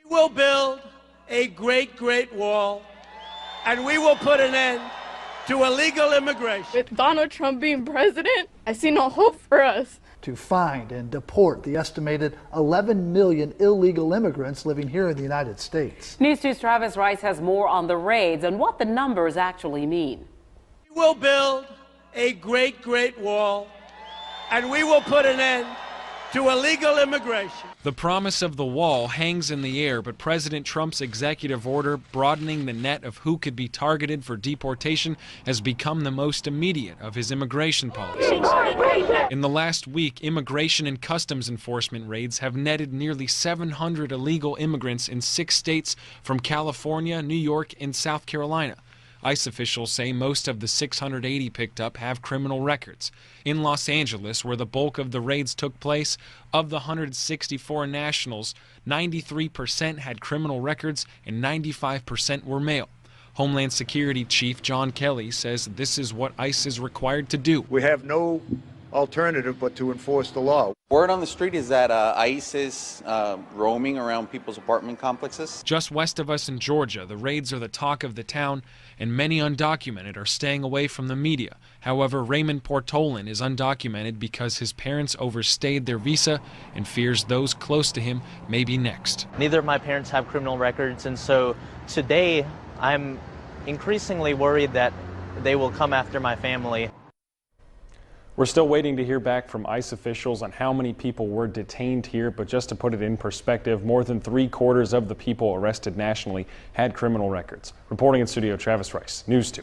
We will build a great, great wall, and we will put an end to illegal immigration. With Donald Trump being president, I see no hope for us. To find and deport the estimated 11 million illegal immigrants living here in the United States. News 2's Travis Rice has more on the raids and what the numbers actually mean. We will build a great, great wall, and we will put an end to illegal immigration. The promise of the wall hangs in the air, but President Trump's executive order broadening the net of who could be targeted for deportation has become the most immediate of his immigration policies. In the last week, immigration and customs enforcement raids have netted nearly 700 illegal immigrants in 6 states from California, New York, and South Carolina. ICE officials say most of the 680 picked up have criminal records. In Los Angeles, where the bulk of the raids took place, of the 164 nationals, 93% had criminal records and 95% were male. Homeland Security Chief John Kelly says this is what ICE is required to do. We have no alternative but to enforce the law. Word on the street is that ICE is roaming around people's apartment complexes. Just west of us in Georgia, the raids are the talk of the town, and many undocumented are staying away from the media. However, Raymond Portolan is undocumented because his parents overstayed their visa and fears those close to him may be next. Neither of my parents have criminal records, and so today I'm increasingly worried that they will come after my family. We're still waiting to hear back from ICE officials on how many people were detained here, but just to put it in perspective, more than 3/4 of the people arrested nationally had criminal records. Reporting in studio, Travis Rice, News 2.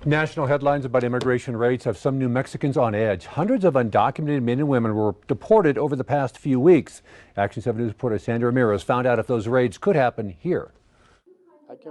National headlines about immigration raids have some New Mexicans on edge. Hundreds of undocumented men and women were deported over the past few weeks. Action 7 News reporter Sandra Ramirez found out if those raids could happen here.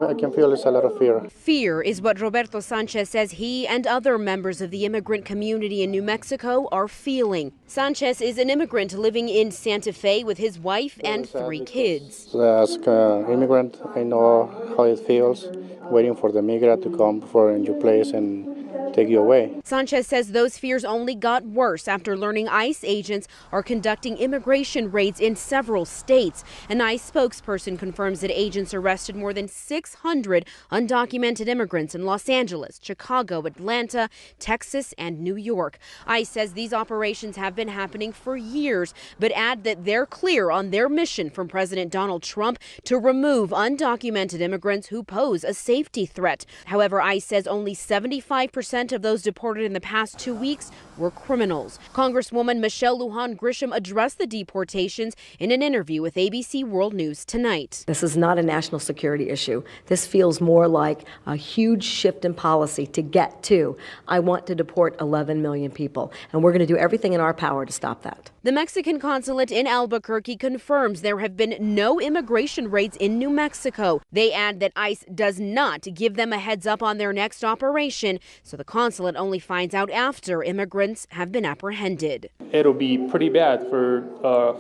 I can feel there's a lot of fear. Fear is what Roberto Sanchez says he and other members of the immigrant community in New Mexico are feeling. Sanchez is an immigrant living in Santa Fe with his wife and 3 kids. As an immigrant, I know how it feels waiting for the migrant to come for your place and take you away. Sanchez says those fears only got worse after learning ICE agents are conducting immigration raids in several states. An ICE spokesperson confirms that agents arrested more than 600 undocumented immigrants in Los Angeles, Chicago, Atlanta, Texas, and New York. ICE says these operations have been happening for years, but add that they're clear on their mission from President Donald Trump to remove undocumented immigrants who pose a safety threat. However, ICE says only 75% of those deported in the past 2 weeks were criminals. Congresswoman Michelle Lujan Grisham addressed the deportations in an interview with ABC World News tonight. This is not a national security issue. This feels more like a huge shift in policy to get to, I want to deport 11 million people, and we're going to do everything in our power to stop that. The Mexican consulate in Albuquerque confirms there have been no immigration raids in New Mexico. They add that ICE does not give them a heads up on their next operation, so the consulate only finds out after immigrants have been apprehended. It'll be pretty bad for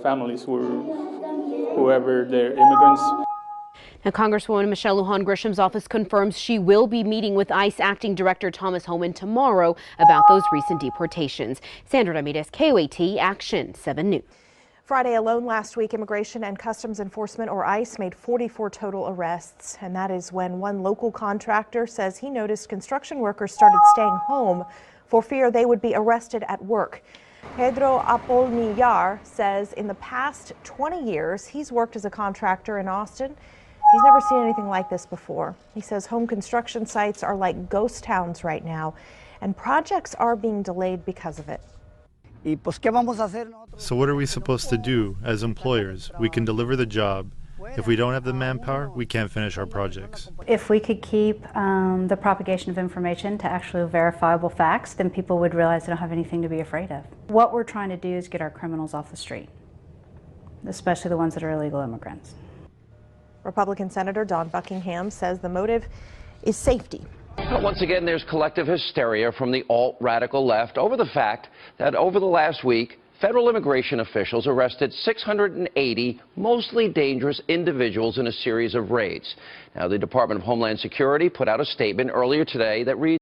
families whoever they're immigrants. Now, Congresswoman Michelle Lujan Grisham's office confirms she will be meeting with ICE Acting Director Thomas Homan tomorrow about those recent deportations. Sandra Ramirez, KOAT, Action 7 News. Friday alone last week, Immigration and Customs Enforcement, or ICE, made 44 total arrests. And that is when one local contractor says he noticed construction workers started staying home for fear they would be arrested at work. Pedro Apolnillar says in the past 20 years, he's worked as a contractor in Austin. He's never seen anything like this before. He says home construction sites are like ghost towns right now, and projects are being delayed because of it. So what are we supposed to do as employers? We can deliver the job. If we don't have the manpower, we can't finish our projects. If we could keep the propagation of information to actually verifiable facts, then people would realize they don't have anything to be afraid of. What we're trying to do is get our criminals off the street, especially the ones that are illegal immigrants. Republican Senator Don Buckingham says the motive is safety. But once again, there's collective hysteria from the alt-radical left over the fact that over the last week, federal immigration officials arrested 680 mostly dangerous individuals in a series of raids. Now, the Department of Homeland Security put out a statement earlier today that reads,